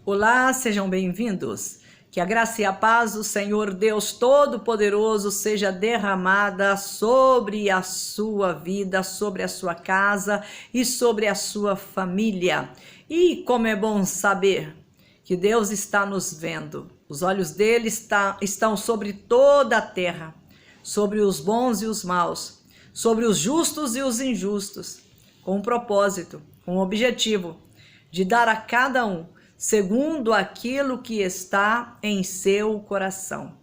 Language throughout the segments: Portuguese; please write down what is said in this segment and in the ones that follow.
Olá, sejam bem-vindos. Que a graça e a paz do Senhor Deus Todo-Poderoso seja derramada sobre a sua vida, sobre a sua casa e sobre a sua família. E como é bom saber que Deus está nos vendo. Os olhos dele estão sobre toda a terra, sobre os bons e os maus, sobre os justos e os injustos, com um propósito, com um objetivo de dar a cada um segundo aquilo que está em seu coração.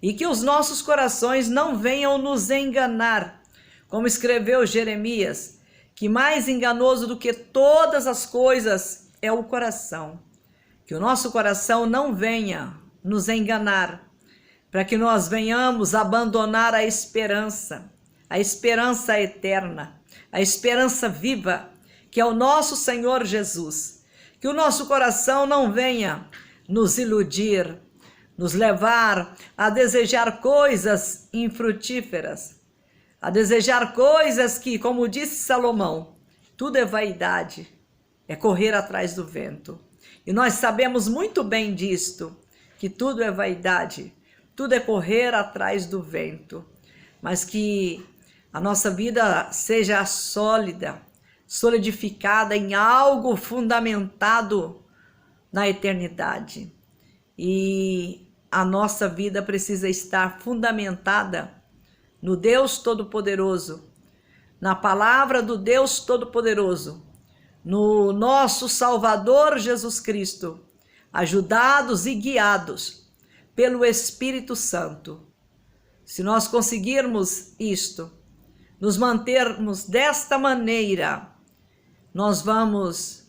E que os nossos corações não venham nos enganar, como escreveu Jeremias, que mais enganoso do que todas as coisas é o coração. Que o nosso coração não venha nos enganar, para que nós venhamos abandonar a esperança eterna, a esperança viva, que é o nosso Senhor Jesus. Que o nosso coração não venha nos iludir, nos levar a desejar coisas infrutíferas, a desejar coisas que, como disse Salomão, tudo é vaidade, é correr atrás do vento. E nós sabemos muito bem disto, que tudo é vaidade, tudo é correr atrás do vento, mas que a nossa vida seja sólida, solidificada em algo fundamentado na eternidade. E a nossa vida precisa estar fundamentada no Deus Todo-Poderoso, na palavra do Deus Todo-Poderoso, no nosso Salvador Jesus Cristo, ajudados e guiados pelo Espírito Santo. Se nós conseguirmos isto, nos mantermos desta maneira, nós vamos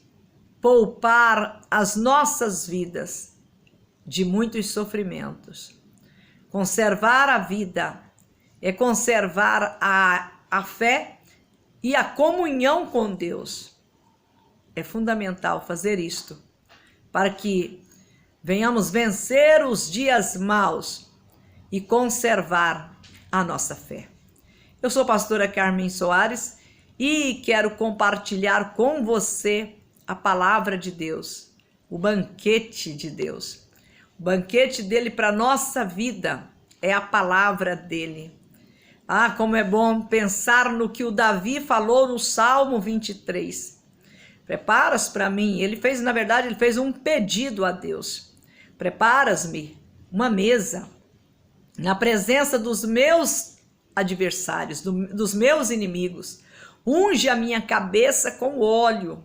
poupar as nossas vidas de muitos sofrimentos. Conservar a vida é conservar a fé e a comunhão com Deus. É fundamental fazer isto para que venhamos vencer os dias maus e conservar a nossa fé. Eu sou a pastora Carmen Soares e quero compartilhar com você a palavra de Deus, o banquete de Deus. O banquete dele para a nossa vida é a palavra dele. Ah, como é bom pensar no que o Davi falou no Salmo 23. Preparas para mim, ele fez um pedido a Deus. Preparas-me uma mesa na presença dos meus adversários, dos meus inimigos. Unge a minha cabeça com óleo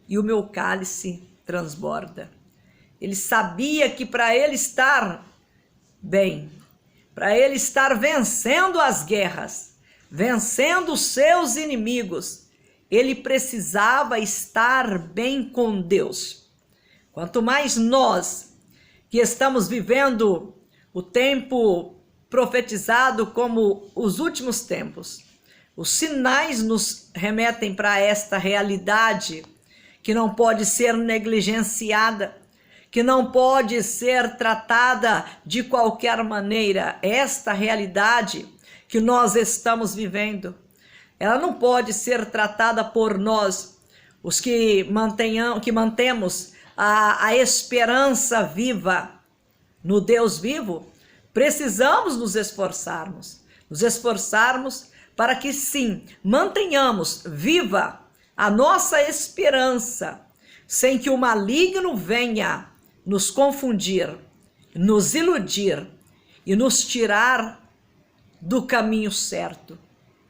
e o meu cálice transborda. Ele sabia que para ele estar bem, para ele estar vencendo as guerras, vencendo os seus inimigos, ele precisava estar bem com Deus. Quanto mais nós que estamos vivendo o tempo profetizado como os últimos tempos, os sinais nos remetem para esta realidade que não pode ser negligenciada, que não pode ser tratada de qualquer maneira. Esta realidade que nós estamos vivendo, ela não pode ser tratada por nós, os que mantemos a esperança viva no Deus vivo. Precisamos nos esforçarmos para que sim, mantenhamos viva a nossa esperança, sem que o maligno venha nos confundir, nos iludir e nos tirar do caminho certo,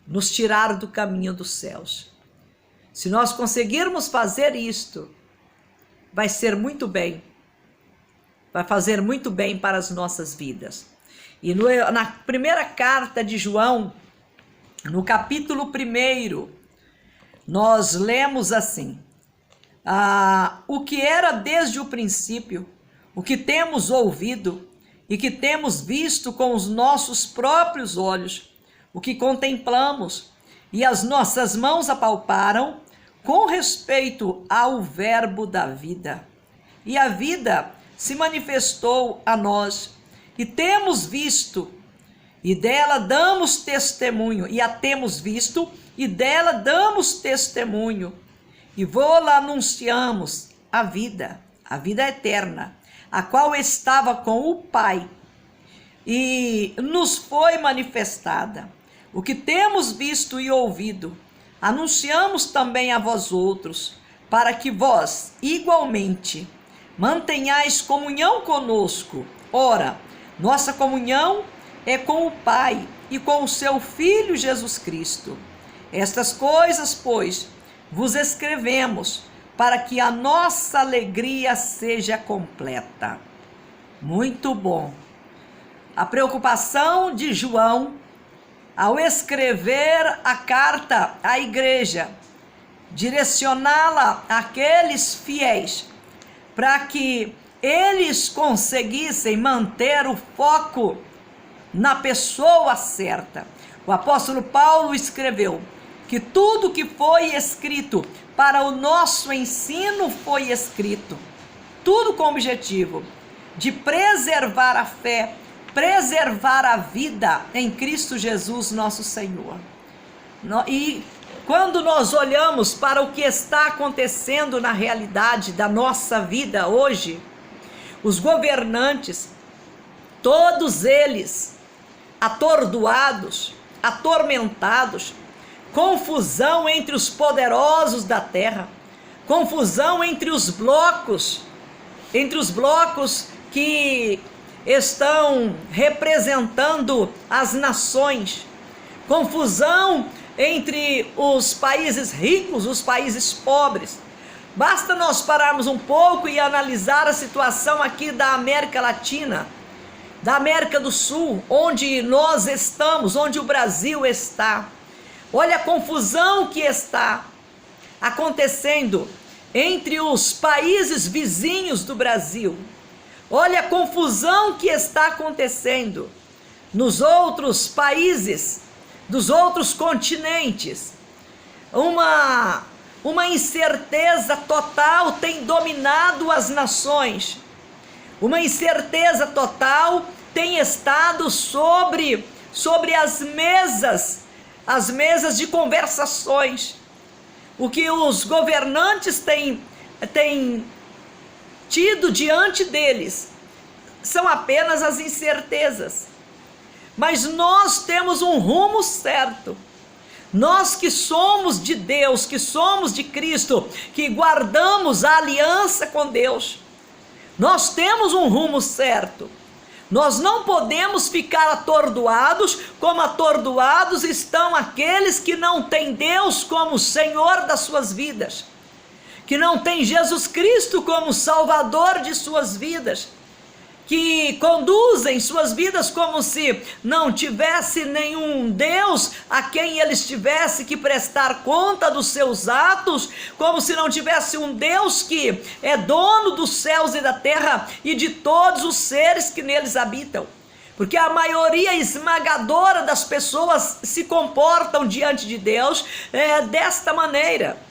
nos tirar do caminho dos céus. Se nós conseguirmos fazer isto, vai ser muito bem, vai fazer muito bem para as nossas vidas. E na primeira carta de João, no capítulo 1, nós lemos assim: o que era desde o princípio, o que temos ouvido e que temos visto com os nossos próprios olhos, o que contemplamos e as nossas mãos apalparam com respeito ao verbo da vida. E a vida se manifestou a nós, e temos visto, e dela damos testemunho, e a temos visto, e dela damos testemunho, e vô-la anunciamos a vida, a vida eterna, a qual estava com o Pai e nos foi manifestada. O que temos visto e ouvido, anunciamos também a vós outros, para que vós, igualmente, mantenhais comunhão conosco. Ora, nossa comunhão é com o Pai e com o seu Filho Jesus Cristo. Estas coisas, pois, vos escrevemos, para que a nossa alegria seja completa. Muito bom. A preocupação de João, ao escrever a carta à igreja, direcioná-la àqueles fiéis, para que eles conseguissem manter o foco na pessoa certa. O apóstolo Paulo escreveu que tudo que foi escrito para o nosso ensino foi escrito, tudo com o objetivo de preservar a fé, preservar a vida em Cristo Jesus, nosso Senhor. E quando nós olhamos para o que está acontecendo na realidade da nossa vida hoje, os governantes, todos eles atordoados, atormentados, confusão entre os poderosos da terra, confusão entre os blocos que estão representando as nações, confusão entre os países ricos, os países pobres. Basta nós pararmos um pouco e analisar a situação aqui da América Latina, da América do Sul, onde nós estamos, onde o Brasil está. Olha a confusão que está acontecendo entre os países vizinhos do Brasil. Olha a confusão que está acontecendo nos outros países, dos outros continentes. Uma incerteza total tem dominado as nações. Uma incerteza total tem estado sobre as mesas de conversações. O que os governantes têm tido diante deles são apenas as incertezas. Mas nós temos um rumo certo. Nós que somos de Deus, que somos de Cristo, que guardamos a aliança com Deus, nós temos um rumo certo. Nós não podemos ficar atordoados como atordoados estão aqueles que não têm Deus como Senhor das suas vidas, que não têm Jesus Cristo como Salvador de suas vidas, que conduzem suas vidas como se não tivesse nenhum Deus a quem eles tivessem que prestar conta dos seus atos, como se não tivesse um Deus que é dono dos céus e da terra e de todos os seres que neles habitam. Porque a maioria esmagadora das pessoas se comportam diante de Deus desta maneira.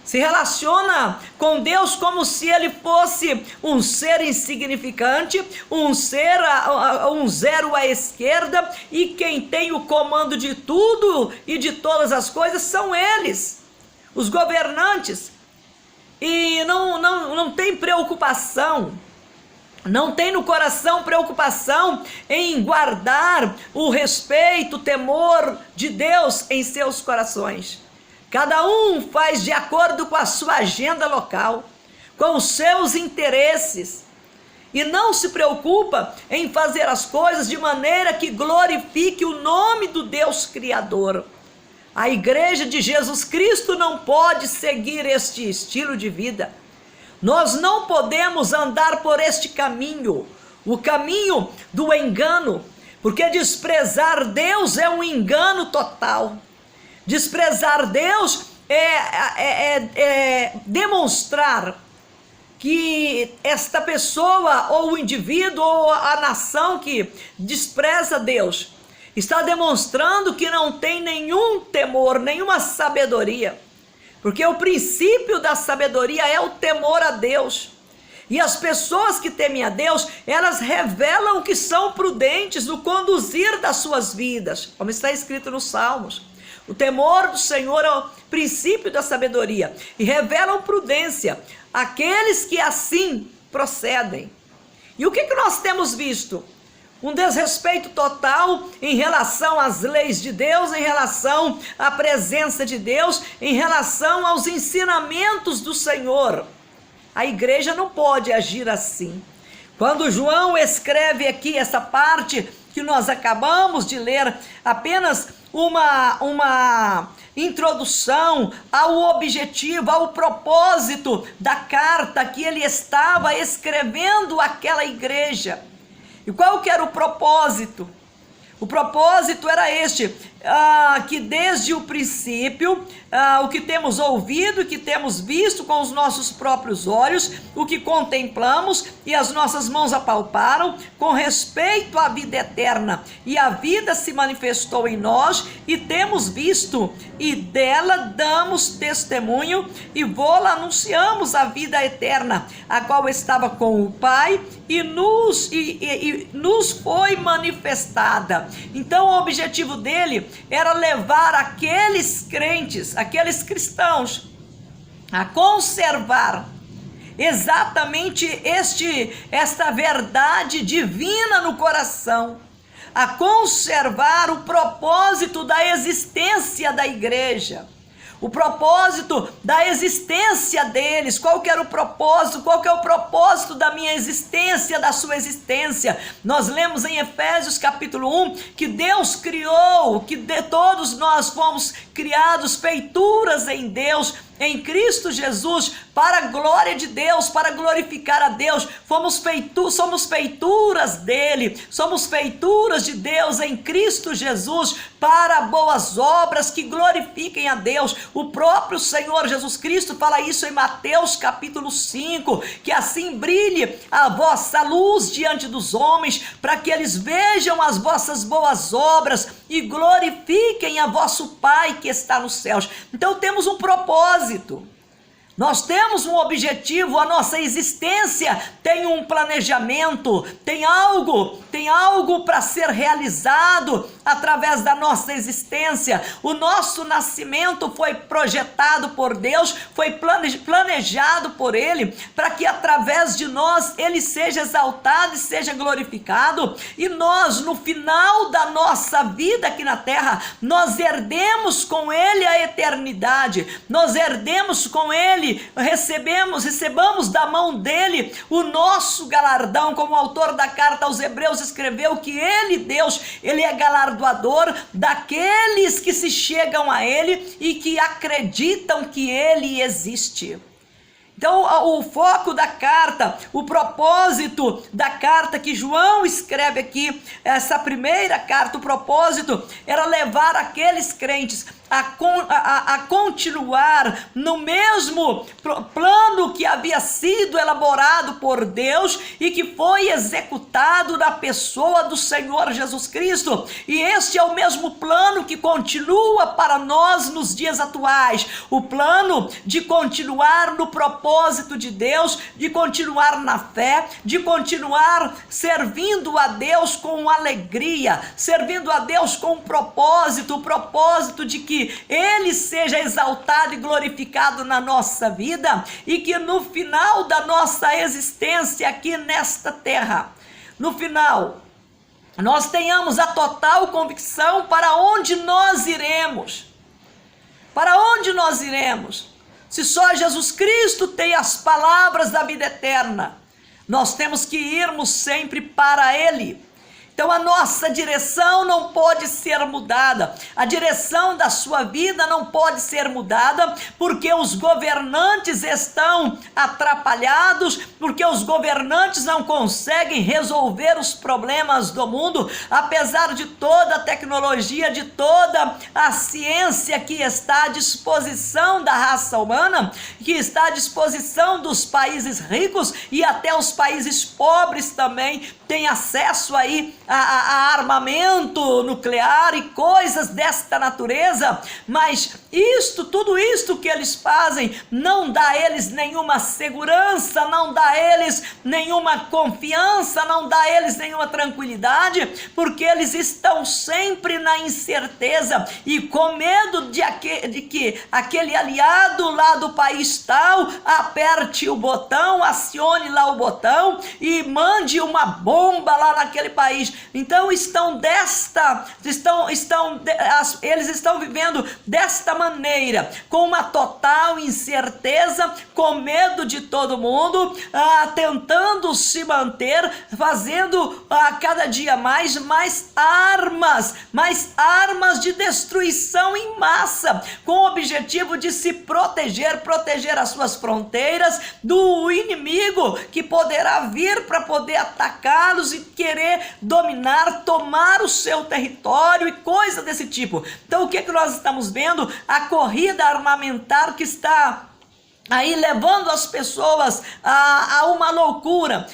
Se relaciona com Deus como se ele fosse um ser insignificante, um zero à esquerda, e quem tem o comando de tudo e de todas as coisas são eles, os governantes. E não tem preocupação, não tem no coração preocupação em guardar o respeito, o temor de Deus em seus corações. Cada um faz de acordo com a sua agenda local, com os seus interesses, e não se preocupa em fazer as coisas de maneira que glorifique o nome do Deus Criador. A igreja de Jesus Cristo não pode seguir este estilo de vida. Nós não podemos andar por este caminho, o caminho do engano, porque desprezar Deus é um engano total. Desprezar Deus é demonstrar que esta pessoa, ou o indivíduo, ou a nação que despreza Deus, está demonstrando que não tem nenhum temor, nenhuma sabedoria. Porque o princípio da sabedoria é o temor a Deus. E as pessoas que temem a Deus, elas revelam que são prudentes no conduzir das suas vidas, como está escrito nos Salmos. O temor do Senhor é o princípio da sabedoria e revelam prudência. Aqueles que assim procedem. E o que nós temos visto? Um desrespeito total em relação às leis de Deus, em relação à presença de Deus, em relação aos ensinamentos do Senhor. A igreja não pode agir assim. Quando João escreve aqui essa parte que nós acabamos de ler, apenas uma introdução ao objetivo, ao propósito da carta que ele estava escrevendo àquela igreja. E qual que era o propósito? O propósito era este, que desde o princípio, o que temos ouvido e que temos visto com os nossos próprios olhos, o que contemplamos e as nossas mãos apalparam com respeito à vida eterna. E a vida se manifestou em nós e temos visto, e dela damos testemunho e vô-la anunciamos a vida eterna, a qual estava com o Pai e nos foi manifestada. Então o objetivo dele era levar aqueles crentes, aqueles cristãos, a conservar exatamente esta verdade divina no coração, a conservar o propósito da existência da igreja, o propósito da existência deles. Qual que era o propósito? Qual que é o propósito da minha existência, da sua existência? Nós lemos em Efésios capítulo 1 que Deus criou, que todos nós fomos criados feituras em Deus, em Cristo Jesus, para a glória de Deus, para glorificar a Deus. Somos feituras dele, somos feituras de Deus em Cristo Jesus, para boas obras que glorifiquem a Deus. O próprio Senhor Jesus Cristo fala isso em Mateus capítulo 5, que assim brilhe a vossa luz diante dos homens, para que eles vejam as vossas boas obras e glorifiquem a vosso Pai que está nos céus. Então temos um propósito. Nós temos um objetivo, a nossa existência tem um planejamento, tem algo para ser realizado através da nossa existência. O nosso nascimento foi projetado por Deus, foi planejado por Ele, para que através de nós Ele seja exaltado e seja glorificado, e nós, no final da nossa vida aqui na terra, nós herdemos com Ele a eternidade, nós herdemos com Ele, recebamos da mão dele o nosso galardão, como o autor da carta aos Hebreus escreveu, que ele, Deus, ele é galardoador daqueles que se chegam a ele e que acreditam que ele existe. Então o foco da carta, o propósito da carta que João escreve aqui, essa primeira carta, o propósito era levar aqueles crentes a continuar no mesmo plano que havia sido elaborado por Deus e que foi executado na pessoa do Senhor Jesus Cristo. E este é o mesmo plano que continua para nós nos dias atuais, o plano de continuar no propósito de Deus, de continuar na fé, de continuar servindo a Deus com alegria, servindo a Deus com propósito, o propósito de que Ele seja exaltado e glorificado na nossa vida, e que no final da nossa existência aqui nesta terra, no final, nós tenhamos a total convicção para onde nós iremos. Para onde nós iremos? Se só Jesus Cristo tem as palavras da vida eterna, nós temos que irmos sempre para Ele. Então a nossa direção não pode ser mudada, a direção da sua vida não pode ser mudada, porque os governantes estão atrapalhados, porque os governantes não conseguem resolver os problemas do mundo, apesar de toda a tecnologia, de toda a ciência que está à disposição da raça humana, que está à disposição dos países ricos, e até os países pobres também têm acesso aí a armamento nuclear e coisas desta natureza, mas tudo isto que eles fazem não dá a eles nenhuma segurança, não dá a eles nenhuma confiança, não dá a eles nenhuma tranquilidade, porque eles estão sempre na incerteza e com medo de que aquele aliado lá do país tal aperte o botão, acione lá o botão e mande uma bomba lá naquele país. Então eles estão vivendo desta maneira, com uma total incerteza, com medo de todo mundo, tentando se manter, fazendo a cada dia mais armas de destruição em massa, com o objetivo de se proteger as suas fronteiras do inimigo que poderá vir para poder atacá-los e querer dominar, tomar o seu território e coisa desse tipo. Então o que nós estamos vendo? A corrida armamentar que está aí levando as pessoas a uma loucura,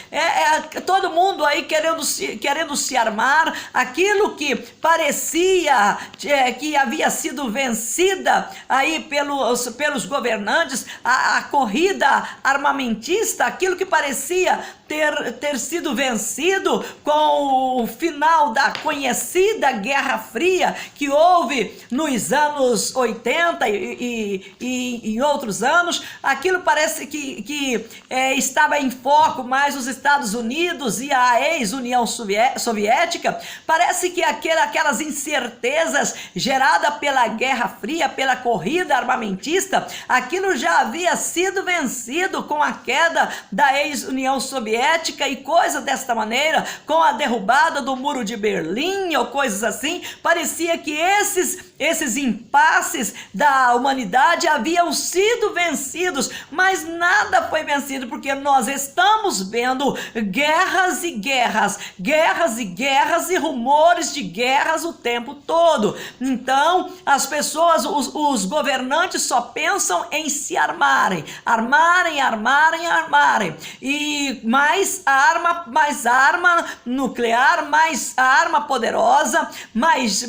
todo mundo aí querendo se armar, aquilo que parecia que havia sido vencida aí pelos governantes, a corrida armamentista, aquilo que parecia ter sido vencido com o final da conhecida Guerra Fria que houve nos anos 80 e em outros anos, aquilo parece que estava em foco mais os Estados Unidos e a ex-União Soviética. Parece que aquelas incertezas geradas pela Guerra Fria, pela corrida armamentista, aquilo já havia sido vencido com a queda da ex-União Soviética e coisa desta maneira, com a derrubada do Muro de Berlim ou coisas assim. Parecia que esses impasses da humanidade haviam sido vencidos, mas nada foi vencido, porque nós estamos vendo guerras e guerras e rumores de guerras o tempo todo. Então as pessoas, os governantes só pensam em se armarem, e mais arma nuclear, mais arma poderosa, mais.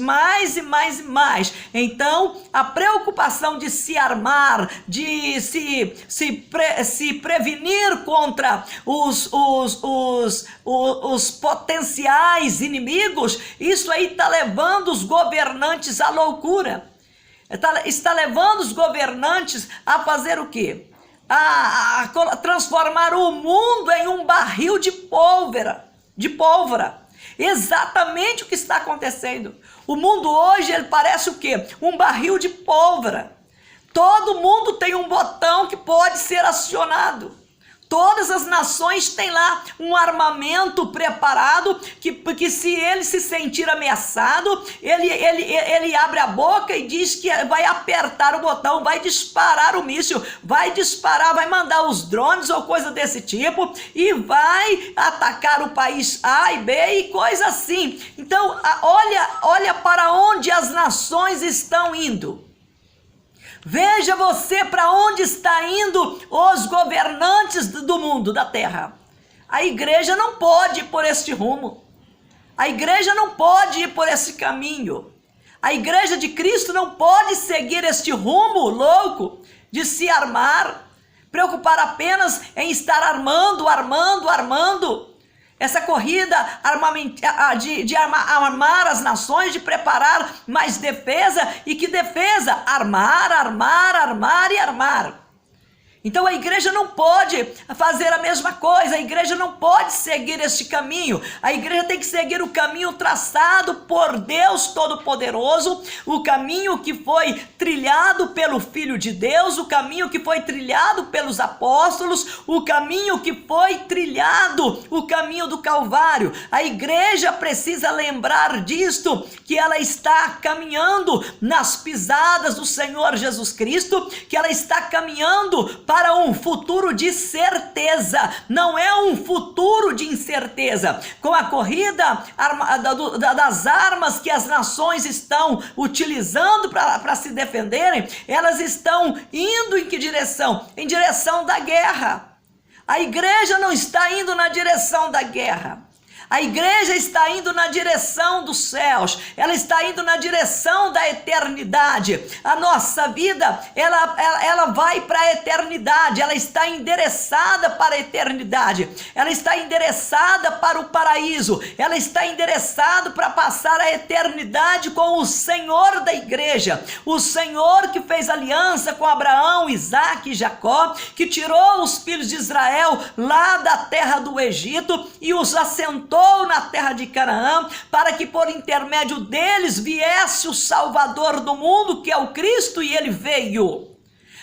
Então a preocupação de se armar, de se prevenir contra os potenciais inimigos, isso aí está levando os governantes à loucura. Está levando os governantes a fazer o quê? A transformar o mundo em um barril de pólvora. Exatamente o que está acontecendo. O mundo hoje, ele parece o quê? Um barril de pólvora. Todo mundo tem um botão que pode ser acionado. Todas as nações têm lá um armamento preparado que se ele se sentir ameaçado, ele abre a boca e diz que vai apertar o botão, vai disparar o míssil, vai mandar os drones ou coisa desse tipo e vai atacar o país A e B e coisa assim. Então, olha para onde as nações estão indo. Veja você para onde está indo os governantes do mundo, da terra. A igreja não pode ir por este rumo. A igreja não pode ir por esse caminho. A igreja de Cristo não pode seguir este rumo louco de se armar, preocupar apenas em estar armando. Essa corrida de armar as nações, de preparar mais defesa. E que defesa? Armar. Então a igreja não pode fazer a mesma coisa, a igreja não pode seguir este caminho. A igreja tem que seguir o caminho traçado por Deus Todo-Poderoso, o caminho que foi trilhado pelo Filho de Deus, o caminho que foi trilhado pelos apóstolos, o caminho que foi trilhado, o caminho do Calvário. A igreja precisa lembrar disto, que ela está caminhando nas pisadas do Senhor Jesus Cristo, que ela está caminhando para um futuro de certeza, não é um futuro de incerteza. Com a corrida das armas que as nações estão utilizando para se defenderem, elas estão indo em que direção? Em direção da guerra. A igreja não está indo na direção da guerra. A igreja está indo na direção dos céus, ela está indo na direção da eternidade. A nossa vida, ela vai para a eternidade, ela está endereçada para a eternidade, ela está endereçada para o paraíso, ela está endereçada para passar a eternidade com o Senhor da igreja, o Senhor que fez aliança com Abraão, Isaque e Jacó, que tirou os filhos de Israel lá da terra do Egito e os assentou na terra de Canaã, para que por intermédio deles viesse o Salvador do mundo, que é o Cristo, e ele veio.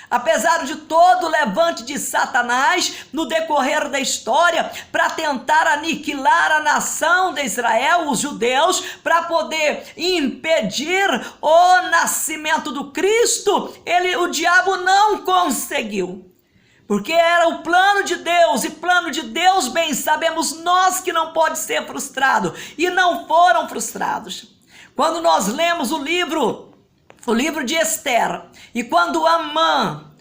Apesar de todo o levante de Satanás no decorrer da história para tentar aniquilar a nação de Israel, os judeus, para poder impedir o nascimento do Cristo, o diabo não conseguiu. Porque era o plano de Deus, e plano de Deus, bem sabemos nós que não pode ser frustrado, e não foram frustrados. Quando nós lemos o livro de Esther, e quando Amã,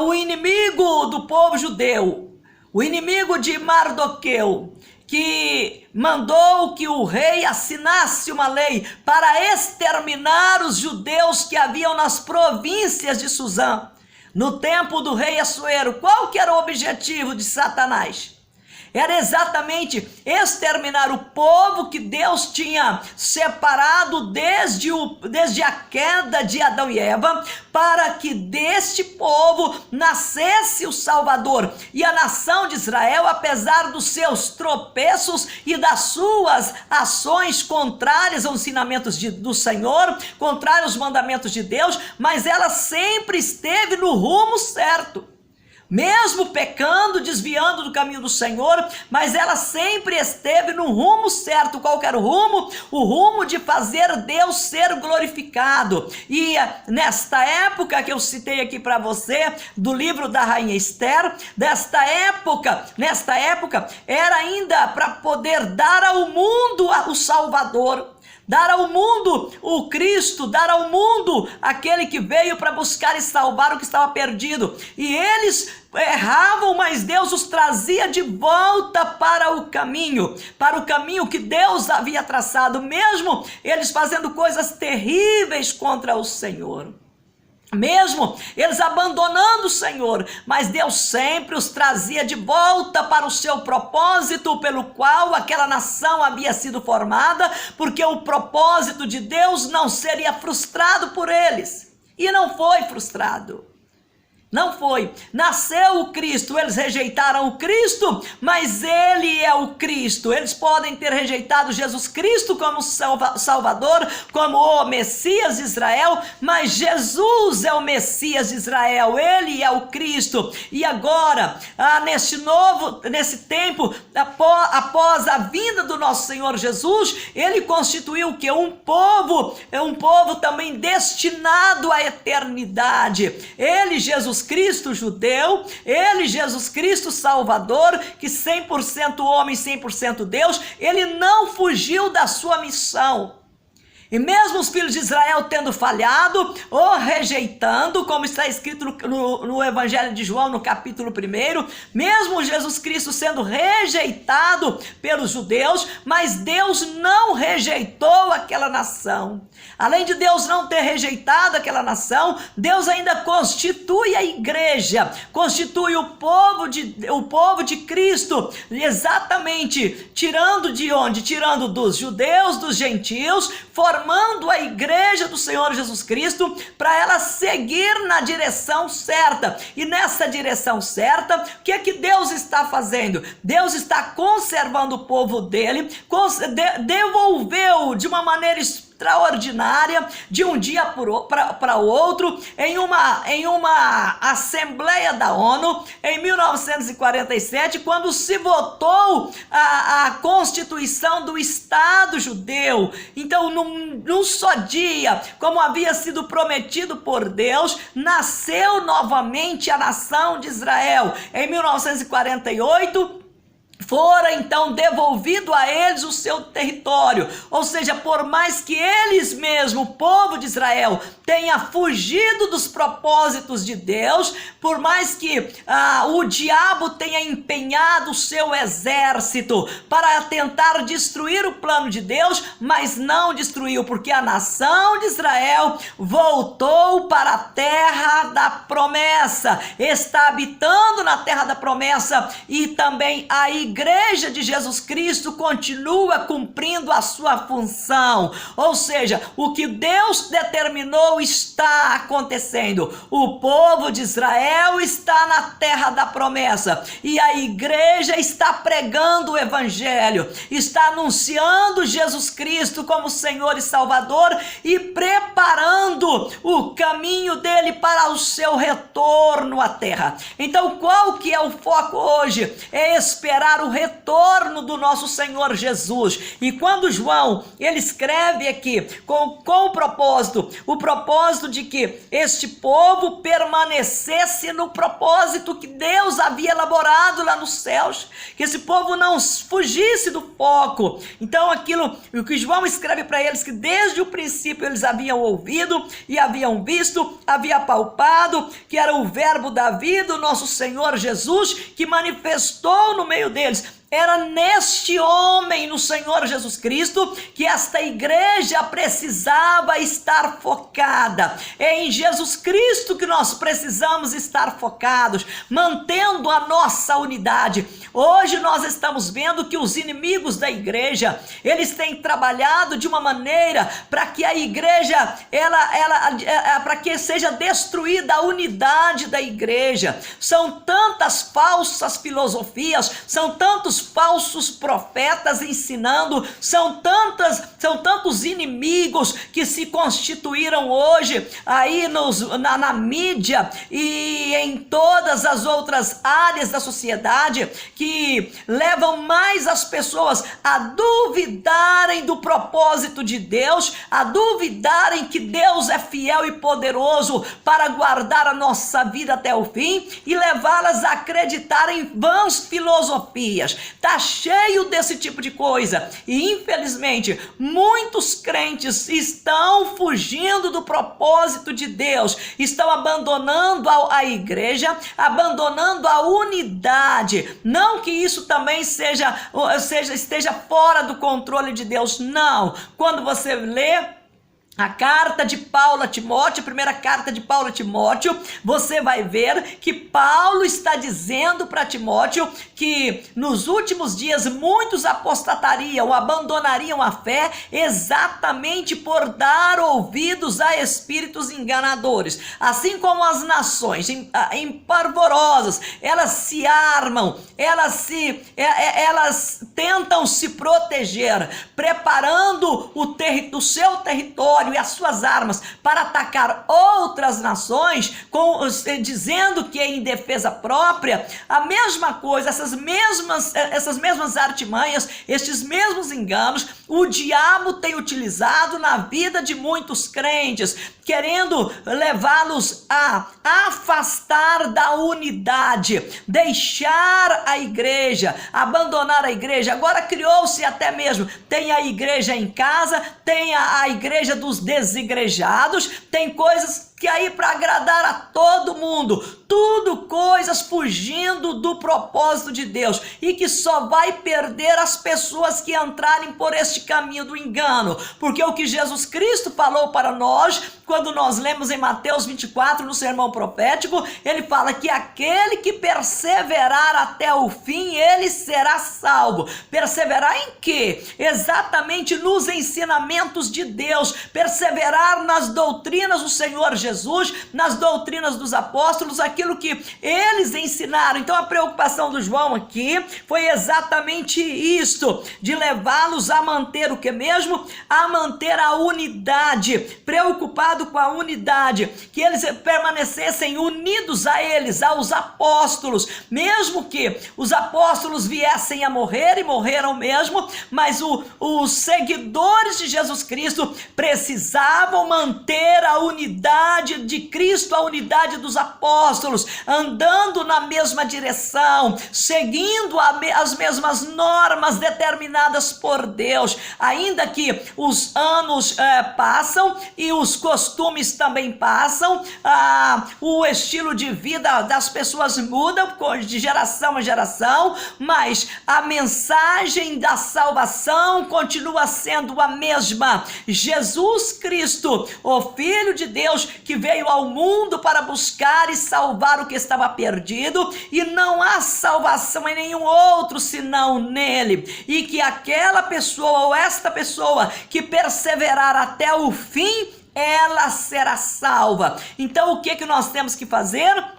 o inimigo do povo judeu, o inimigo de Mardoqueu, que mandou que o rei assinasse uma lei para exterminar os judeus que haviam nas províncias de Suzã, no tempo do rei Assuero, qual que era o objetivo de Satanás? Era exatamente exterminar o povo que Deus tinha separado desde a queda de Adão e Eva, para que deste povo nascesse o Salvador. E a nação de Israel, apesar dos seus tropeços e das suas ações contrárias aos ensinamentos do Senhor, contrários aos mandamentos de Deus, mas ela sempre esteve no rumo certo. Mesmo pecando, desviando do caminho do Senhor, mas ela sempre esteve no rumo certo. Qual que era o rumo? O rumo de fazer Deus ser glorificado. E nesta época que eu citei aqui para você, do livro da rainha Esther, nesta época era ainda para poder dar ao mundo o Salvador, dar ao mundo o Cristo, dar ao mundo aquele que veio para buscar e salvar o que estava perdido. E eles erravam, mas Deus os trazia de volta para o caminho que Deus havia traçado, mesmo eles fazendo coisas terríveis contra o Senhor. Mesmo eles abandonando o Senhor, mas Deus sempre os trazia de volta para o seu propósito pelo qual aquela nação havia sido formada, porque o propósito de Deus não seria frustrado por eles, e não foi frustrado. Não foi. Nasceu o Cristo, eles rejeitaram o Cristo, mas ele é o Cristo. Eles podem ter rejeitado Jesus Cristo como Salvador, como o Messias de Israel, mas Jesus é o Messias de Israel, ele é o Cristo. E agora, nesse tempo, após a vinda do nosso Senhor Jesus, ele constituiu o quê? Um povo também destinado à eternidade. Ele, Jesus Cristo judeu, ele, Jesus Cristo Salvador, que 100% homem, 100% Deus, ele não fugiu da sua missão. E mesmo os filhos de Israel tendo falhado ou rejeitando, como está escrito no Evangelho de João, no capítulo 1, mesmo Jesus Cristo sendo rejeitado pelos judeus, mas Deus não rejeitou aquela nação. Além de Deus não ter rejeitado aquela nação, Deus ainda constitui a igreja, constitui o povo de Cristo, exatamente, tirando de onde? Tirando dos judeus, dos gentios, formando a igreja do Senhor Jesus Cristo, para ela seguir na direção certa. E nessa direção certa, o que é que Deus está fazendo? Deus está conservando o povo dele, devolveu de uma maneira extraordinária, de um dia para o outro, em uma assembleia da ONU, em 1947, quando se votou a constituição do Estado judeu. Então, num só dia, como havia sido prometido por Deus, nasceu novamente a nação de Israel. Em 1948, fora então devolvido a eles o seu território, ou seja, por mais que eles mesmos, o povo de Israel, tenha fugido dos propósitos de Deus, por mais que o diabo tenha empenhado o seu exército para tentar destruir o plano de Deus, mas não destruiu, porque a nação de Israel voltou para a terra da promessa, está habitando na terra da promessa, e também a igreja de Jesus Cristo continua cumprindo a sua função, ou seja, o que Deus determinou está acontecendo. O povo de Israel está na terra da promessa e a igreja está pregando o evangelho, está anunciando Jesus Cristo como Senhor e Salvador e preparando o caminho dele para o seu retorno à terra. Então, qual que é o foco hoje? É esperar o retorno do nosso Senhor Jesus. E quando João, ele escreve aqui com o propósito de que este povo permanecesse no propósito que Deus havia elaborado lá nos céus, que esse povo não fugisse do foco. Então aquilo, o que João escreve para eles, que desde o princípio eles haviam ouvido e haviam visto, havia palpado, que era o verbo da vida, o nosso Senhor Jesus, que manifestou no meio deles. Era neste homem, no Senhor Jesus Cristo, que esta igreja precisava estar focada. É em Jesus Cristo que nós precisamos estar focados, mantendo a nossa unidade. Hoje nós estamos vendo que os inimigos da igreja, eles têm trabalhado de uma maneira para que a igreja, para que seja destruída a unidade da igreja. São tantas falsas filosofias, são tantos falsos profetas ensinando, são tantos inimigos que se constituíram hoje aí na mídia e em todas as outras áreas da sociedade, que levam mais as pessoas a duvidarem do propósito de Deus, a duvidarem que Deus é fiel e poderoso para guardar a nossa vida até o fim e levá-las a acreditar em vãs filosofias. Está cheio desse tipo de coisa e infelizmente muitos crentes estão fugindo do propósito de Deus, estão abandonando a igreja, abandonando a unidade. Não que isso também esteja fora do controle de Deus, não. Quando você lê a carta de Paulo a Timóteo, a primeira carta de Paulo a Timóteo, você vai ver que Paulo está dizendo para Timóteo que nos últimos dias muitos apostatariam, abandonariam a fé, exatamente por dar ouvidos a espíritos enganadores. Assim como as nações emparvorosas, elas se armam, elas tentam se proteger, preparando o seu território e as suas armas para atacar outras nações, dizendo que é em defesa própria. A mesma coisa, essas mesmas artimanhas, estes mesmos enganos, o diabo tem utilizado na vida de muitos crentes, querendo levá-los a afastar da unidade, deixar a igreja, abandonar a igreja. Agora criou-se até mesmo, tem a igreja em casa, tem a igreja dos desigrejados, tem coisas que aí para agradar a todo mundo, tudo coisas fugindo do propósito de Deus e que só vai perder as pessoas que entrarem por este caminho do engano, porque o que Jesus Cristo falou para nós, quando nós lemos em Mateus 24 no sermão profético, ele fala que aquele que perseverar até o fim, ele será salvo. Perseverar em quê? Exatamente nos ensinamentos de Deus, perseverar nas doutrinas do Senhor Jesus, nas doutrinas dos apóstolos, aquilo que eles ensinaram. Então a preocupação do João aqui foi exatamente isto, de levá-los a manter o que mesmo? A manter a unidade, preocupado com a unidade, que eles permanecessem unidos a eles, aos apóstolos, mesmo que os apóstolos viessem a morrer, e morreram mesmo, mas os seguidores de Jesus Cristo precisavam manter a unidade unidade de Cristo, a unidade dos apóstolos, andando na mesma direção, seguindo as mesmas normas determinadas por Deus, ainda que os anos passam e os costumes também passam, o estilo de vida das pessoas muda de geração a geração, mas a mensagem da salvação continua sendo a mesma. Jesus Cristo, o Filho de Deus, que veio ao mundo para buscar e salvar o que estava perdido, e não há salvação em nenhum outro senão nele, e que aquela pessoa ou esta pessoa que perseverar até o fim, ela será salva. Então o que nós temos que fazer?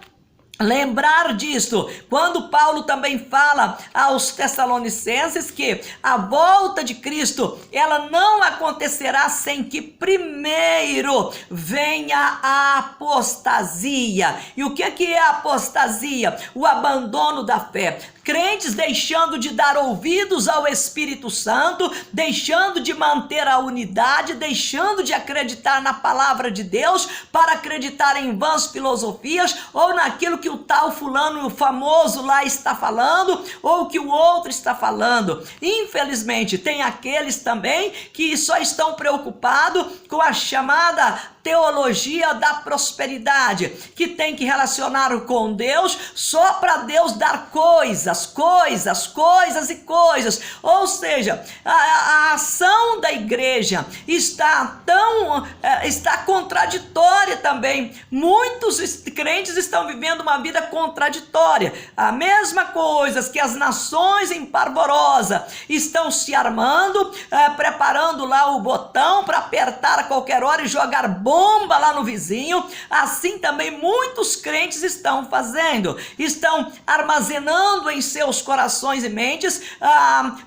Lembrar disto, quando Paulo também fala aos Tessalonicenses que a volta de Cristo, ela não acontecerá sem que primeiro venha a apostasia. E o que é a apostasia? O abandono da fé. Crentes deixando de dar ouvidos ao Espírito Santo, deixando de manter a unidade, deixando de acreditar na palavra de Deus para acreditar em vãs filosofias ou naquilo que o tal fulano famoso lá está falando ou que o outro está falando. Infelizmente, tem aqueles também que só estão preocupados com a chamada teologia da prosperidade, que tem que relacionar com Deus só para Deus dar coisas. Ou seja, a ação da igreja está contraditória também. Muitos crentes estão vivendo uma vida contraditória. A mesma coisa que as nações em Barbarossa estão se armando, preparando lá o botão para apertar a qualquer hora e jogar bomba lá no vizinho, assim também muitos crentes estão fazendo, estão armazenando em seus corações e mentes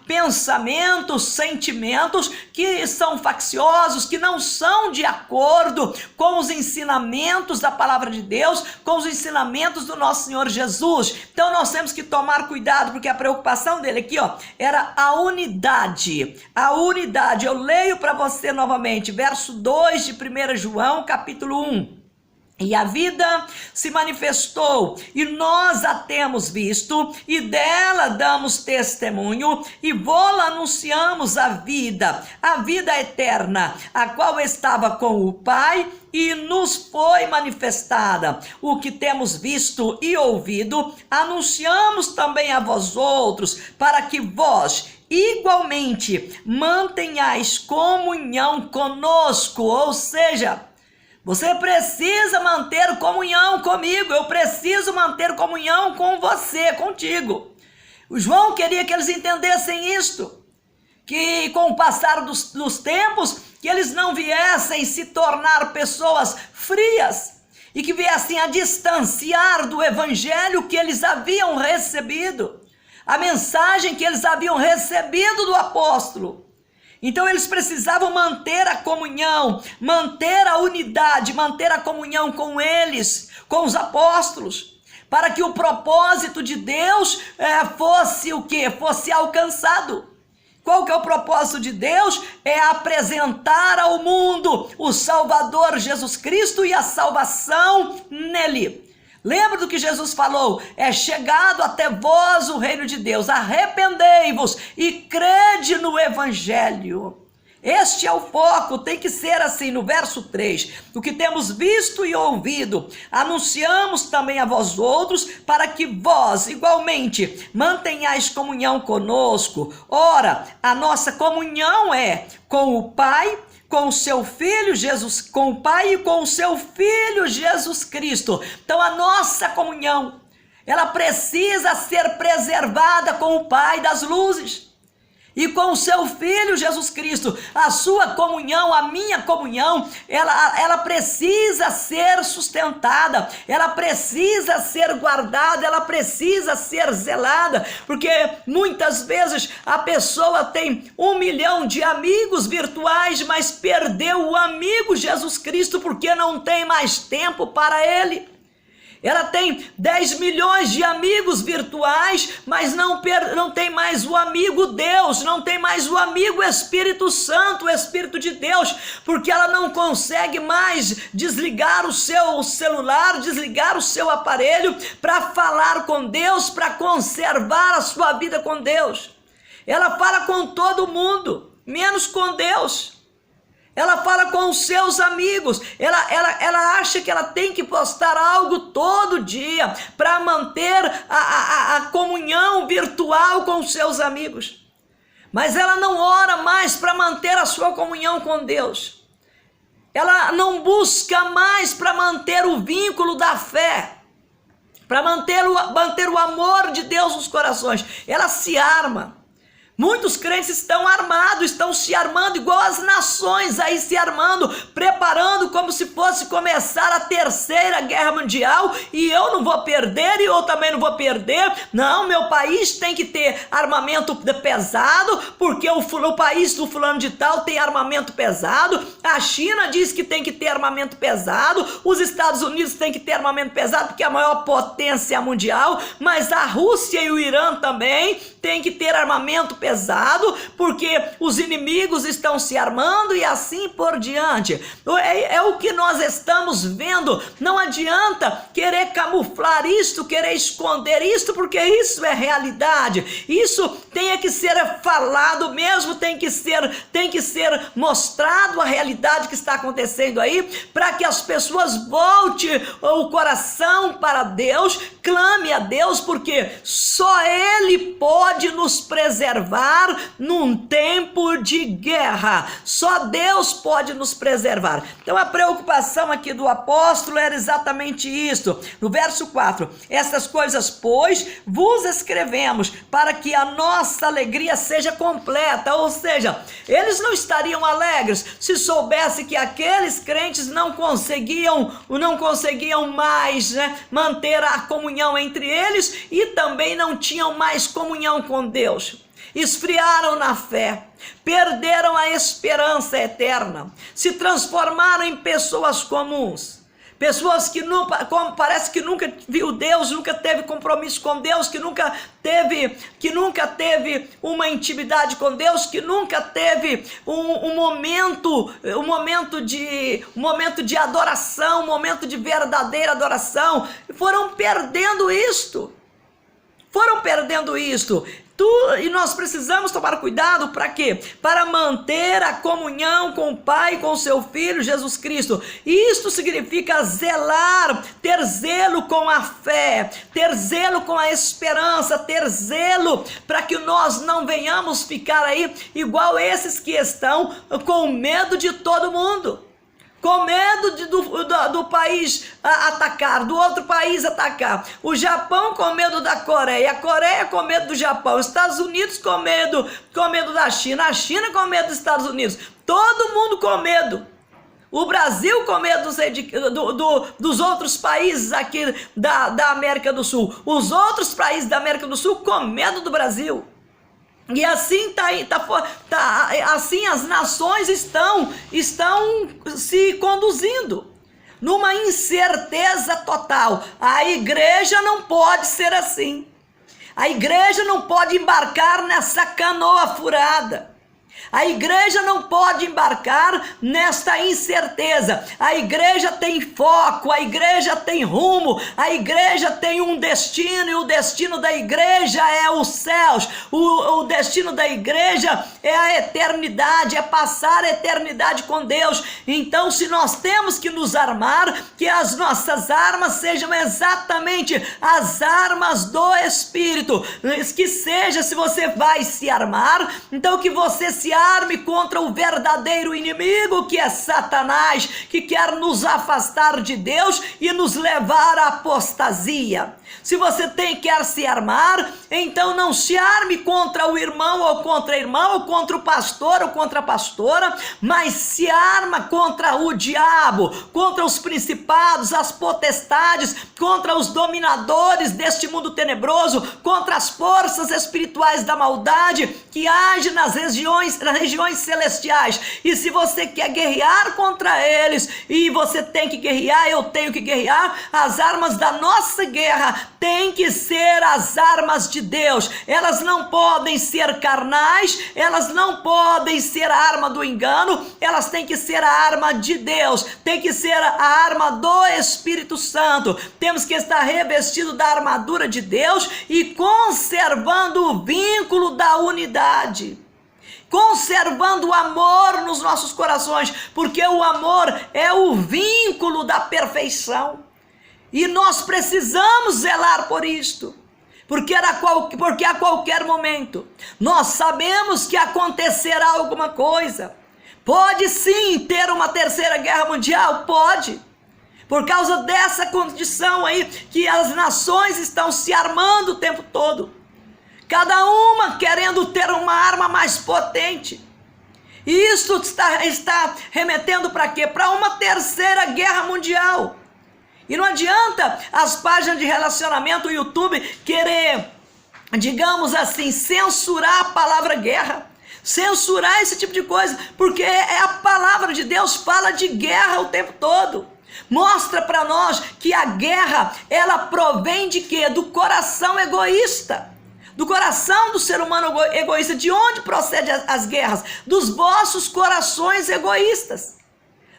pensamentos, sentimentos que são facciosos, que não são de acordo com os ensinamentos da palavra de Deus, com os ensinamentos do nosso Senhor Jesus. Então nós temos que tomar cuidado, porque a preocupação dele aqui, era a unidade. Eu leio para você novamente, verso 2 de 1 João, capítulo 1. E a vida se manifestou, e nós a temos visto, e dela damos testemunho, e vô-la anunciamos a vida eterna, a qual estava com o Pai, e nos foi manifestada. O que temos visto e ouvido, anunciamos também a vós outros, para que vós igualmente mantenhais comunhão conosco. Ou seja, você precisa manter comunhão comigo, eu preciso manter comunhão com você, contigo. O João queria que eles entendessem isto, que com o passar dos tempos, que eles não viessem se tornar pessoas frias e que viessem a distanciar do evangelho que eles haviam recebido, a mensagem que eles haviam recebido do apóstolo. Então eles precisavam manter a comunhão, manter a unidade, manter a comunhão com eles, com os apóstolos, para que o propósito de Deus fosse o quê? Fosse alcançado. Qual que é o propósito de Deus? É apresentar ao mundo o Salvador Jesus Cristo e a salvação nele. Lembra do que Jesus falou? É chegado até vós o reino de Deus, arrependei-vos e crede no evangelho. Este é o foco, tem que ser assim. No verso 3, o que temos visto e ouvido, anunciamos também a vós outros, para que vós igualmente mantenhais comunhão conosco. Ora, a nossa comunhão é com o Pai, com o seu Filho Jesus, com o Pai e com o seu Filho Jesus Cristo. Então a nossa comunhão, ela precisa ser preservada com o Pai das luzes e com o seu Filho Jesus Cristo. A sua comunhão, a minha comunhão, ela precisa ser sustentada, ela precisa ser guardada, ela precisa ser zelada, porque muitas vezes a pessoa tem 1 milhão de amigos virtuais, mas perdeu o amigo Jesus Cristo porque não tem mais tempo para ele. Ela tem 10 milhões de amigos virtuais, mas não tem mais o amigo Deus, não tem mais o amigo Espírito Santo, o Espírito de Deus, porque ela não consegue mais desligar o seu celular, desligar o seu aparelho para falar com Deus, para conservar a sua vida com Deus. Ela fala com todo mundo, menos com Deus. Ela fala com os seus amigos, ela acha que ela tem que postar algo todo dia para manter a comunhão virtual com os seus amigos. Mas ela não ora mais para manter a sua comunhão com Deus. Ela não busca mais para manter o vínculo da fé, para manter o amor de Deus nos corações. Ela se arma. Muitos crentes estão armados, estão se armando igual as nações aí se armando, preparando como se fosse começar a terceira guerra mundial, e eu não vou perder e eu também não vou perder. Não, meu país tem que ter armamento pesado, porque o país do fulano de tal tem armamento pesado, a China diz que tem que ter armamento pesado, os Estados Unidos tem que ter armamento pesado porque é a maior potência mundial, mas a Rússia e o Irã também tem que ter armamento pesado, porque os inimigos estão se armando e assim por diante. É o que nós estamos vendo. Não adianta querer camuflar isto, querer esconder isto, porque isso é realidade. Isso tem que ser falado mesmo, tem que ser mostrado a realidade que está acontecendo aí, para que as pessoas voltem o coração para Deus, clame a Deus, porque só Ele pode nos preservar num tempo de guerra. Só Deus pode nos preservar. Então a preocupação aqui do apóstolo era exatamente isto. No verso 4, essas coisas, pois, vos escrevemos para que a nossa alegria seja completa. Ou seja, eles não estariam alegres se soubesse que aqueles crentes não conseguiam mais, manter a comunhão entre eles, e também não tinham mais comunhão com Deus. Esfriaram na fé, perderam a esperança eterna, se transformaram em pessoas comuns, pessoas que parece que nunca viu Deus, nunca teve compromisso com Deus, que nunca teve uma intimidade com Deus, que nunca teve um momento de adoração, um momento de verdadeira adoração. Foram perdendo isto. E nós precisamos tomar cuidado para quê? Para manter a comunhão com o Pai, com o seu Filho Jesus Cristo. Isto significa zelar, ter zelo com a fé, ter zelo com a esperança, ter zelo para que nós não venhamos ficar aí igual esses que estão com medo de todo mundo. Com medo do país atacar, do outro país atacar. O Japão com medo da Coreia, a Coreia com medo do Japão, os Estados Unidos com medo da China, a China com medo dos Estados Unidos, todo mundo com medo. O Brasil com medo dos outros países aqui da América do Sul, os outros países da América do Sul com medo do Brasil. E assim assim as nações estão se conduzindo numa incerteza total. A igreja não pode ser assim. A igreja não pode embarcar nessa canoa furada. A igreja não pode embarcar nesta incerteza. A igreja tem foco, a igreja tem rumo, a igreja tem um destino, e o destino da igreja é os céus. O destino da igreja é a eternidade, é passar a eternidade com Deus. Então, se nós temos que nos armar, que as nossas armas sejam exatamente as armas do Espírito. Que seja, se você vai se armar, então que você se arme contra o verdadeiro inimigo, que é Satanás, que quer nos afastar de Deus e nos levar à apostasia. Se você quer se armar, então não se arme contra o irmão ou contra a irmã, ou contra o pastor ou contra a pastora, mas se arma contra o diabo, contra os principados, as potestades, contra os dominadores deste mundo tenebroso, contra as forças espirituais da maldade que agem nas regiões regiões celestiais. E se você quer guerrear contra eles, e você tem que guerrear, eu tenho que guerrear, as armas da nossa guerra têm que ser as armas de Deus. Elas não podem ser carnais, elas não podem ser a arma do engano, elas têm que ser a arma de Deus, tem que ser a arma do Espírito Santo. Temos que estar revestido da armadura de Deus e conservando o vínculo da unidade, conservando o amor nos nossos corações, porque o amor é o vínculo da perfeição, e nós precisamos zelar por isto, porque a qualquer momento nós sabemos que acontecerá alguma coisa. Pode sim ter uma terceira guerra mundial, pode, por causa dessa condição aí, que as nações estão se armando o tempo todo, cada uma querendo ter uma arma mais potente. E isso está remetendo para quê? Para uma terceira guerra mundial. E não adianta as páginas de relacionamento, o YouTube, querer, digamos assim, censurar a palavra guerra, censurar esse tipo de coisa, porque a palavra de Deus fala de guerra o tempo todo. Mostra para nós que a guerra, ela provém de quê? Do coração egoísta, do coração do ser humano egoísta. De onde procedem as guerras? Dos vossos corações egoístas,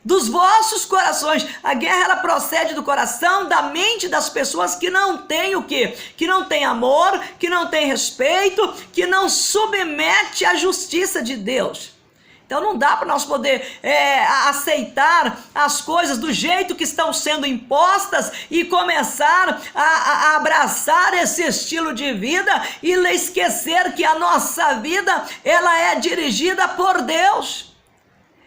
dos vossos corações. A guerra, ela procede do coração, da mente das pessoas que não têm o quê? Que não tem amor, que não tem respeito, que não submete à justiça de Deus. Então não dá para nós poder aceitar as coisas do jeito que estão sendo impostas e começar a abraçar esse estilo de vida e esquecer que a nossa vida, ela é dirigida por Deus.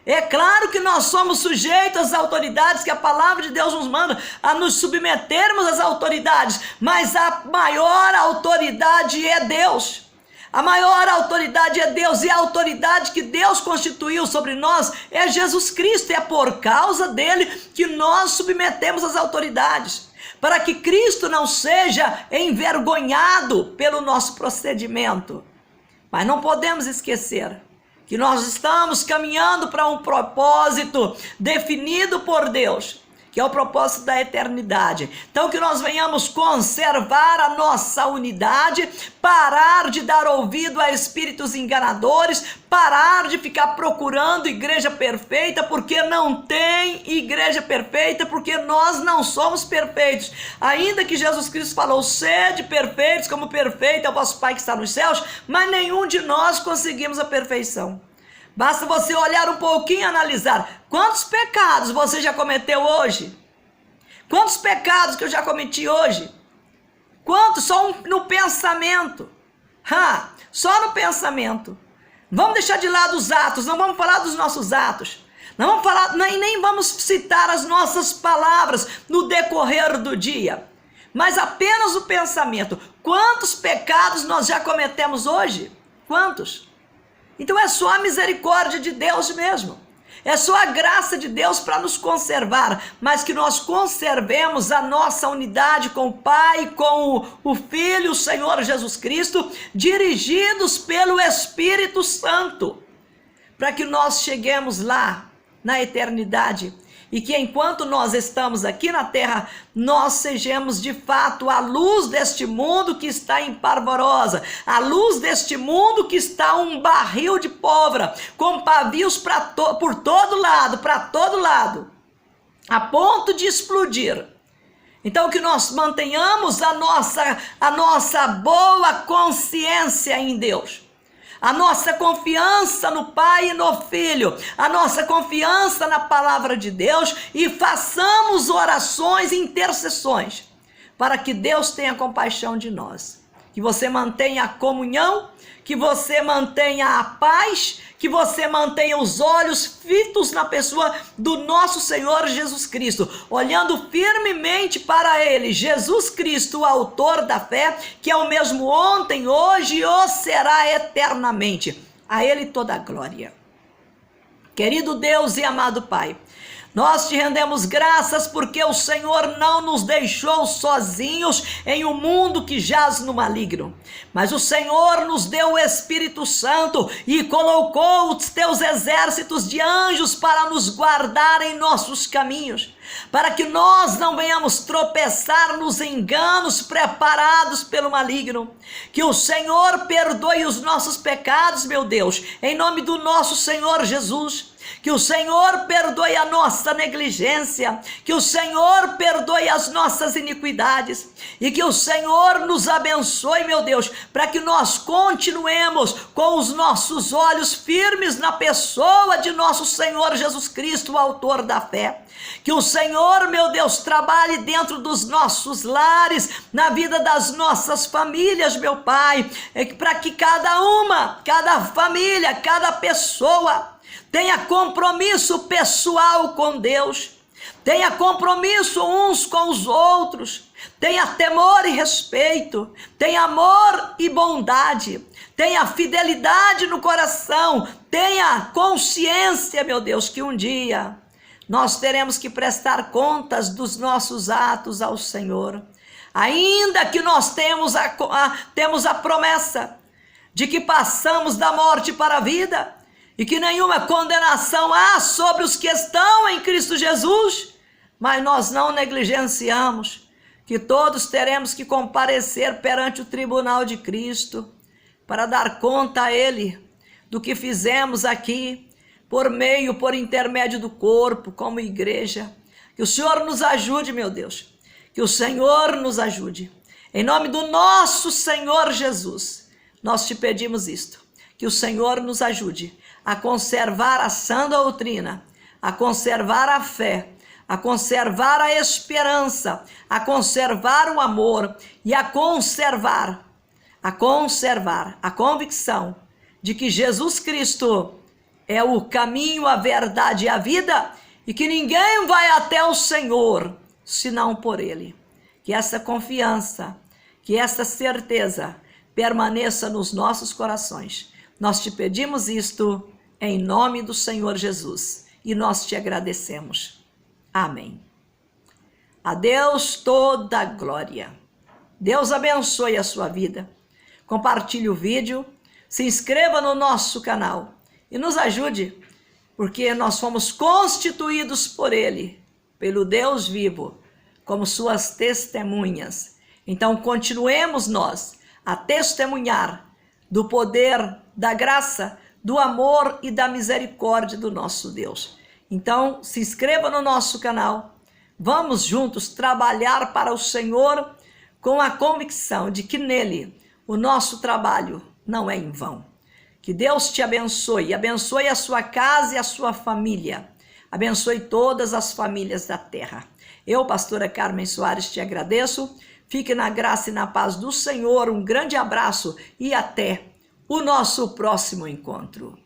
É claro que nós somos sujeitos às autoridades, que a palavra de Deus nos manda a nos submetermos às autoridades, mas a maior autoridade é Deus. A maior autoridade é Deus, e a autoridade que Deus constituiu sobre nós é Jesus Cristo. É por causa dele que nós submetemos às autoridades, para que Cristo não seja envergonhado pelo nosso procedimento. Mas não podemos esquecer que nós estamos caminhando para um propósito definido por Deus, que é o propósito da eternidade. Então que nós venhamos conservar a nossa unidade, parar de dar ouvido a espíritos enganadores, parar de ficar procurando igreja perfeita, porque não tem igreja perfeita, porque nós não somos perfeitos. Ainda que Jesus Cristo falou, sede perfeitos como perfeito é o vosso Pai que está nos céus, mas nenhum de nós conseguimos a perfeição. Basta você olhar um pouquinho e analisar. Quantos pecados você já cometeu hoje? Quantos pecados que eu já cometi hoje? Quantos? Só no pensamento. Só no pensamento. Vamos deixar de lado os atos, não vamos falar dos nossos atos. Não vamos falar, nem vamos citar as nossas palavras no decorrer do dia. Mas apenas o pensamento. Quantos pecados nós já cometemos hoje? Quantos? Então é só a misericórdia de Deus mesmo, é só a graça de Deus para nos conservar, mas que nós conservemos a nossa unidade com o Pai, com o Filho, o Senhor Jesus Cristo, dirigidos pelo Espírito Santo, para que nós cheguemos lá na eternidade, e que enquanto nós estamos aqui na terra, nós sejamos de fato a luz deste mundo que está em parvorosa, a luz deste mundo que está um barril de pólvora, com pavios por todo lado, para todo lado, a ponto de explodir. Então que nós mantenhamos a nossa boa consciência em Deus, a nossa confiança no Pai e no Filho, a nossa confiança na palavra de Deus, e façamos orações e intercessões para que Deus tenha compaixão de nós, que você mantenha a comunhão, que você mantenha a paz, que você mantenha os olhos fitos na pessoa do nosso Senhor Jesus Cristo, olhando firmemente para Ele, Jesus Cristo, o autor da fé, que é o mesmo ontem, hoje e o será eternamente. A Ele toda a glória. Querido Deus e amado Pai, Nós te rendemos graças porque o Senhor não nos deixou sozinhos em um mundo que jaz no maligno, mas o Senhor nos deu o Espírito Santo e colocou os teus exércitos de anjos para nos guardar em nossos caminhos, para que nós não venhamos tropeçar nos enganos preparados pelo maligno. Que o Senhor perdoe os nossos pecados, meu Deus, em nome do nosso Senhor Jesus. Que o Senhor perdoe a nossa negligência, que o Senhor perdoe as nossas iniquidades e que o Senhor nos abençoe, meu Deus, para que nós continuemos com os nossos olhos firmes na pessoa de nosso Senhor Jesus Cristo, o autor da fé. Que o Senhor, meu Deus, trabalhe dentro dos nossos lares, na vida das nossas famílias, meu Pai, para que cada família, cada pessoa tenha compromisso pessoal com Deus, tenha compromisso uns com os outros, tenha temor e respeito, tenha amor e bondade, tenha fidelidade no coração, tenha consciência, meu Deus, que um dia nós teremos que prestar contas dos nossos atos ao Senhor. Ainda que nós temos a promessa de que passamos da morte para a vida, e que nenhuma condenação há sobre os que estão em Cristo Jesus, mas nós não negligenciamos que todos teremos que comparecer perante o tribunal de Cristo para dar conta a Ele do que fizemos aqui, por intermédio do corpo, como igreja. Que o Senhor nos ajude, meu Deus, que o Senhor nos ajude. Em nome do nosso Senhor Jesus, nós te pedimos isto, que o Senhor nos ajude a conservar a sã doutrina, a conservar a fé, a conservar a esperança, a conservar o amor e a conservar a convicção de que Jesus Cristo é o caminho, a verdade e a vida e que ninguém vai até o Senhor senão por Ele. Que essa confiança, que essa certeza permaneça nos nossos corações. Nós te pedimos isto em nome do Senhor Jesus e nós te agradecemos. Amém. A Deus toda a glória. Deus abençoe a sua vida. Compartilhe o vídeo, se inscreva no nosso canal e nos ajude, porque nós fomos constituídos por Ele, pelo Deus vivo, como suas testemunhas. Então continuemos nós a testemunhar do poder, da graça, do amor e da misericórdia do nosso Deus. Então, se inscreva no nosso canal. Vamos juntos trabalhar para o Senhor com a convicção de que nele o nosso trabalho não é em vão. Que Deus te abençoe, abençoe a sua casa e a sua família. Abençoe todas as famílias da terra. Eu, pastora Carmen Soares, te agradeço. Fique na graça e na paz do Senhor. Um grande abraço e até o nosso próximo encontro.